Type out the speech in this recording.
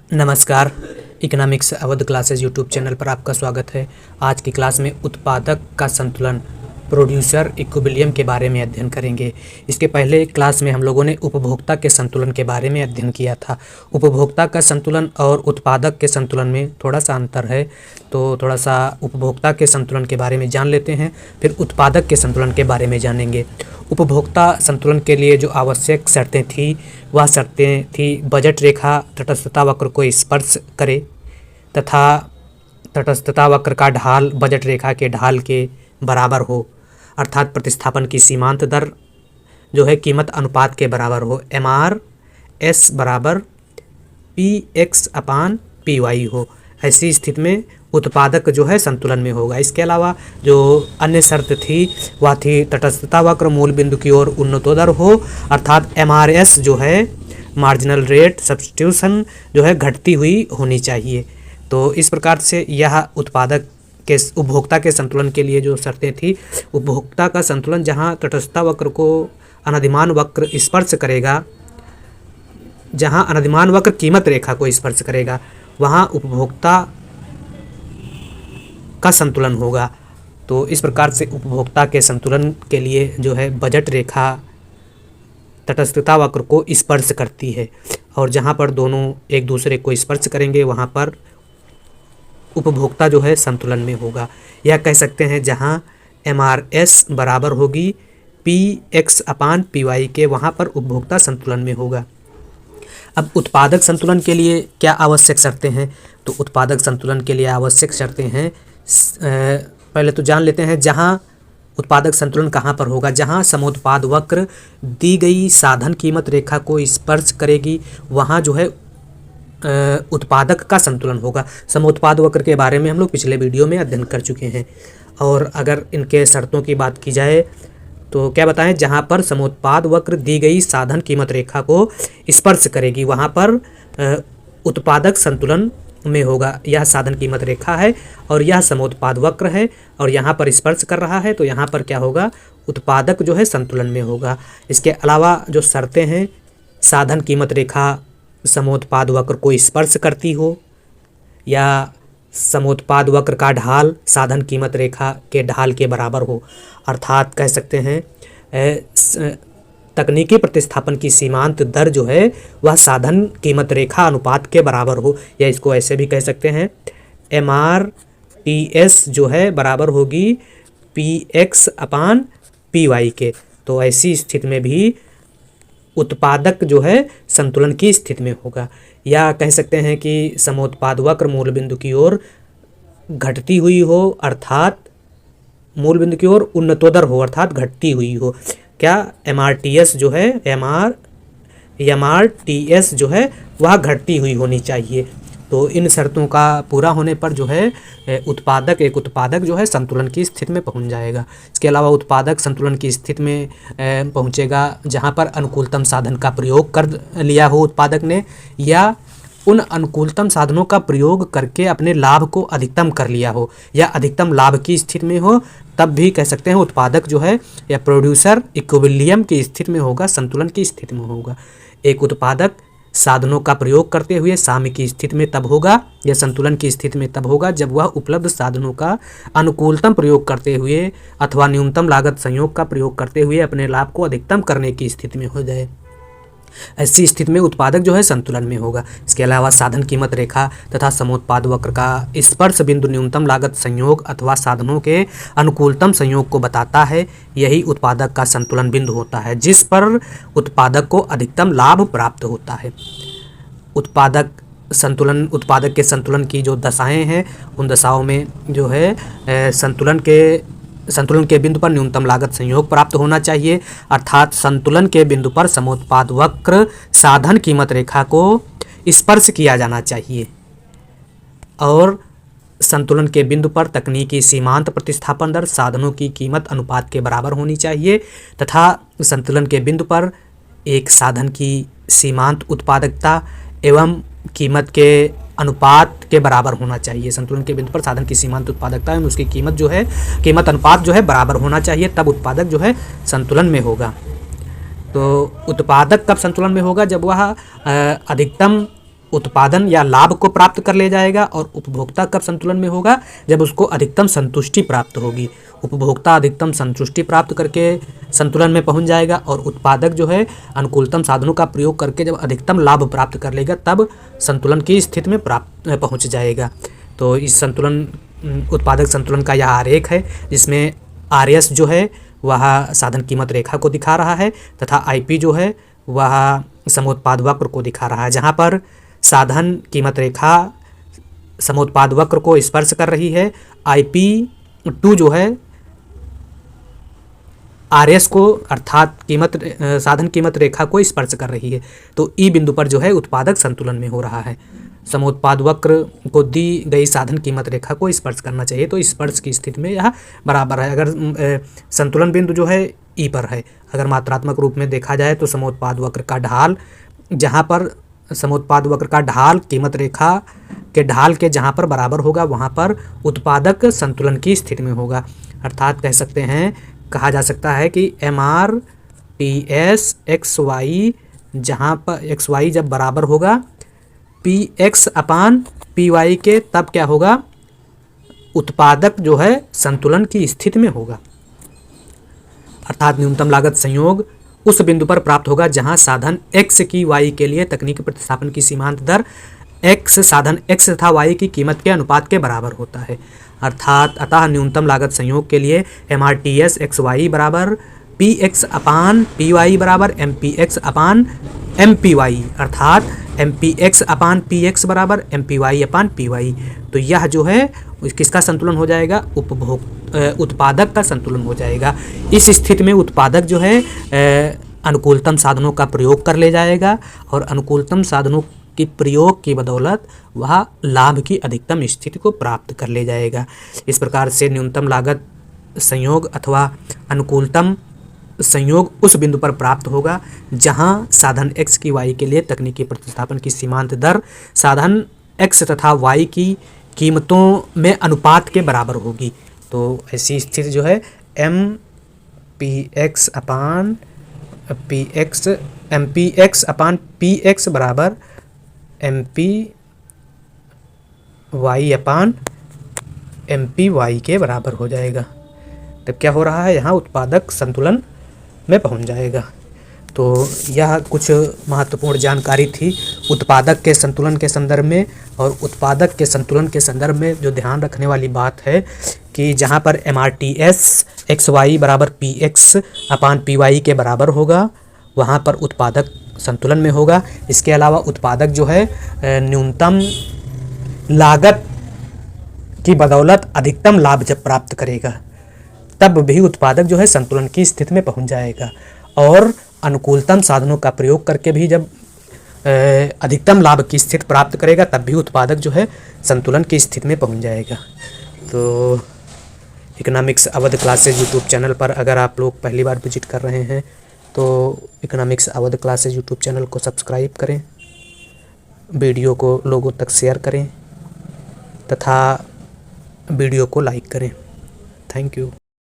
नमस्कार। Economics Awadh classes YouTube channel पर आपका स्वागत है। आज की क्लास में उत्पादक का संतुलन प्रोड्यूसर इक्विलिब्रियम के बारे में अध्ययन करेंगे। इसके पहले क्लास में हम लोगों ने उपभोक्ता के संतुलन के बारे में अध्ययन किया था। उपभोक्ता का संतुलन और उत्पादक के संतुलन में थोड़ा सा अंतर है, तो थोड़ा सा उपभोक्ता के संतुलन के बारे में जान लेते हैं, फिर उत्पादक के संतुलन के बारे में जानेंगे। उपभोक्ता संतुलन के लिए जो आवश्यक शर्तें थी वह शर्तें थी बजट रेखा तटस्थता वक्र को स्पर्श करे तथा तटस्थता वक्र का ढाल बजट रेखा के ढाल के बराबर हो, अर्थात प्रतिस्थापन की सीमांत दर जो है कीमत अनुपात के बराबर हो, MRS बराबर PX/PY हो। ऐसी स्थिति में उत्पादक जो है संतुलन में होगा। इसके अलावा जो अन्य शर्त थी वह थी तटस्थता वक्र मूल बिंदु की ओर उन्नतोदर हो, अर्थात MRS जो है मार्जिनल रेट सब्स्टिट्यूशन जो है घटती हुई होनी चाहिए। तो इस प्रकार से यह उत्पादक के उपभोक्ता के संतुलन के लिए जो शर्तें थी, उपभोक्ता का संतुलन जहां तटस्थता वक्र को अनधिमान वक्र स्पर्श करेगा, जहां अनधिमान वक्र कीमत रेखा को स्पर्श करेगा, वहां उपभोक्ता का संतुलन होगा। तो इस प्रकार से उपभोक्ता के संतुलन के लिए जो है बजट रेखा तटस्थता वक्र को स्पर्श करती है, और जहां पर दोनों एक दूसरे को स्पर्श करेंगे वहां पर उपभोक्ता जो है संतुलन में होगा। यह कह सकते हैं जहां MRS बराबर होगी PX/PY के, वहां पर उपभोक्ता संतुलन में होगा। अब उत्पादक संतुलन के लिए क्या आवश्यक शर्तें हैं? तो उत्पादक संतुलन के लिए आवश्यक शर्तें हैं, पहले तो जान लेते हैं जहां उत्पादक संतुलन कहां पर होगा। जहां समोत्पाद वक्र दी गई साधन कीमत रेखा को स्पर्श करेगी वहां जो है उत्पादक का संतुलन होगा। समोत्पाद वक्र के बारे में हम लोग पिछले वीडियो में अध्ययन कर चुके हैं। और अगर इनके शर्तों की बात की जाए तो क्या बताएं, जहां पर समोत्पाद वक्र दी गई साधन कीमत रेखा को स्पर्श करेगी वहां पर उत्पादक संतुलन में होगा। यह साधन कीमत रेखा है और यह समोत्पाद वक्र है और यहाँ पर स्पर्श कर रहा है, तो यहाँ पर क्या होगा, उत्पादक जो है संतुलन में होगा। इसके अलावा जो शर्तें हैं, साधन कीमत रेखा समोत्पाद वक्र को स्पर्श करती हो, या समोत्पाद वक्र का ढाल साधन कीमत रेखा के ढाल के बराबर हो, अर्थात कह सकते हैं तकनीकी प्रतिस्थापन की सीमांत दर जो है वह साधन कीमत रेखा अनुपात के बराबर हो, या इसको ऐसे भी कह सकते हैं MRTS जो है बराबर होगी PX/PY के। तो ऐसी स्थिति में भी उत्पादक जो है संतुलन की स्थिति में होगा। या कह सकते हैं कि समोत्पाद वक्र मूल बिंदु की ओर घटती हुई हो, अर्थात मूल बिंदु की ओर उन्नतोदर हो, अर्थात घटती हुई हो। क्या MRTS जो है MRTS जो है वह घटती हुई होनी चाहिए। तो इन शर्तों का पूरा होने पर जो है एक उत्पादक जो है संतुलन की स्थिति में पहुंच जाएगा। इसके अलावा उत्पादक संतुलन की स्थिति में पहुंचेगा जहां पर अनुकूलतम साधन का प्रयोग कर लिया हो उत्पादक ने, या उन अनुकूलतम साधनों का प्रयोग करके अपने लाभ को अधिकतम कर लिया हो, या अधिकतम लाभ की स्थिति में हो, तब भी कह सकते हैं उत्पादक जो है या प्रोड्यूसर इक्विलिब्रियम की स्थिति में होगा, संतुलन की स्थिति में होगा। एक उत्पादक साधनों का प्रयोग करते हुए साम्य की स्थिति में तब होगा, या संतुलन की स्थिति में तब होगा जब वह उपलब्ध साधनों का अनुकूलतम प्रयोग करते हुए अथवा न्यूनतम लागत संयोग का प्रयोग करते हुए अपने लाभ को अधिकतम करने की स्थिति में हो जाए। ऐसी स्थिति में उत्पादक जो है संतुलन में होगा। इसके अलावा साधन कीमत रेखा तथा समोत्पाद वक्र का स्पर्श बिंदु न्यूनतम लागत संयोग अथवा साधनों के अनुकूलतम संयोग को बताता है। यही उत्पादक का संतुलन बिंदु होता है जिस पर उत्पादक को अधिकतम लाभ प्राप्त होता है। उत्पादक के संतुलन की जो दशाएं हैं, उन दशाओं में जो है संतुलन के बिंदु पर न्यूनतम लागत संयोग प्राप्त होना चाहिए, अर्थात संतुलन के बिंदु पर समोत्पाद वक्र साधन कीमत रेखा को स्पर्श किया जाना चाहिए, और संतुलन के बिंदु पर तकनीकी सीमांत प्रतिस्थापन दर साधनों की कीमत अनुपात के बराबर होनी चाहिए, तथा संतुलन के बिंदु पर एक साधन की सीमांत उत्पादकता एवं कीमत के अनुपात के बराबर होना चाहिए। संतुलन के बिंदु पर साधन की सीमांत उत्पादकता एवं उसकी कीमत अनुपात जो है बराबर होना चाहिए, तब उत्पादक जो है संतुलन में होगा। तो उत्पादक कब संतुलन में होगा? जब वह अधिकतम उत्पादन या लाभ को प्राप्त कर ले जाएगा। और उपभोक्ता कब संतुलन में होगा? जब उसको अधिकतम संतुष्टि प्राप्त होगी। उपभोक्ता अधिकतम संतुष्टि प्राप्त करके संतुलन में पहुंच जाएगा, और उत्पादक जो है अनुकूलतम साधनों का प्रयोग करके जब अधिकतम लाभ प्राप्त कर लेगा तब संतुलन की स्थिति में पहुंच जाएगा। तो इस संतुलन उत्पादक संतुलन का यह आरेख है, जिसमें RS जो है वह साधन कीमत रेखा को दिखा रहा है, तथा IP जो है वह समोत्पाद वक्र को दिखा रहा है। जहाँ पर साधन कीमत रेखा समोत्पाद वक्र को स्पर्श कर रही है, IP2 जो है RS को अर्थात साधन कीमत रेखा को स्पर्श कर रही है। तो E बिंदु पर जो है उत्पादक संतुलन में हो रहा है। समोत्पाद वक्र को दी गई साधन कीमत रेखा को स्पर्श करना चाहिए, तो स्पर्श की स्थिति में यह बराबर है। अगर संतुलन बिंदु जो है E पर है, अगर मात्रात्मक रूप में देखा जाए तो समोत्पाद वक्र का ढाल, जहाँ पर समोत्पाद वक्र का ढाल कीमत रेखा के ढाल के जहाँ पर बराबर होगा वहाँ पर उत्पादक संतुलन की स्थिति में होगा। अर्थात कहा जा सकता है कि MRTS XY जहाँ पर XY जब बराबर होगा PX/PY के, तब क्या होगा? उत्पादक जो है संतुलन की स्थिति में होगा। अर्थात न्यूनतम लागत संयोग उस बिंदु पर प्राप्त होगा जहां साधन X की Y के लिए तकनीकी प्रतिस्थापन की सीमांत दर X साधन X तथा Y की कीमत के अनुपात के बराबर होता है। अर्थात अतः न्यूनतम लागत संयोग के लिए MRTS XY बराबर PX/PY बराबर MPX/MPY, अर्थात MPX/PX बराबर MPY/PY। तो यह जो है किसका संतुलन हो जाएगा? उत्पादक का संतुलन हो जाएगा। इस स्थिति में उत्पादक जो है अनुकूलतम साधनों का प्रयोग कर ले जाएगा, और अनुकूलतम साधनों की प्रयोग की बदौलत वह लाभ की अधिकतम स्थिति को प्राप्त कर ले जाएगा। इस प्रकार से न्यूनतम लागत संयोग अथवा अनुकूलतम संयोग उस बिंदु पर प्राप्त होगा जहां साधन X की Y के लिए तकनीकी प्रतिस्थापन की सीमांत दर साधन X तथा Y की कीमतों में अनुपात के बराबर होगी। तो ऐसी स्थिति जो है MPX/PX बराबर MPY/MPY के बराबर हो जाएगा। तब क्या हो रहा है? यहाँ उत्पादक संतुलन में पहुंच जाएगा। तो यह कुछ महत्वपूर्ण जानकारी थी उत्पादक के संतुलन के संदर्भ में। और उत्पादक के संतुलन के संदर्भ में जो ध्यान रखने वाली बात है कि जहाँ पर MRTS XY बराबर PX/PY के बराबर होगा वहाँ पर उत्पादक संतुलन में होगा। इसके अलावा उत्पादक जो है न्यूनतम लागत की बदौलत अधिकतम लाभ जब प्राप्त करेगा तब भी उत्पादक जो है संतुलन की स्थिति में पहुंच जाएगा। और अनुकूलतम साधनों का प्रयोग करके भी जब अधिकतम लाभ की स्थिति प्राप्त करेगा तब भी उत्पादक जो है संतुलन की स्थिति में पहुंच जाएगा। तो economics Awadh classes YouTube channel पर अगर आप लोग पहली बार विजिट कर रहे हैं तो economics Awadh classes YouTube channel को सब्सक्राइब करें, वीडियो को लोगों तक शेयर करें तथा वीडियो को लाइक करें। Thank you.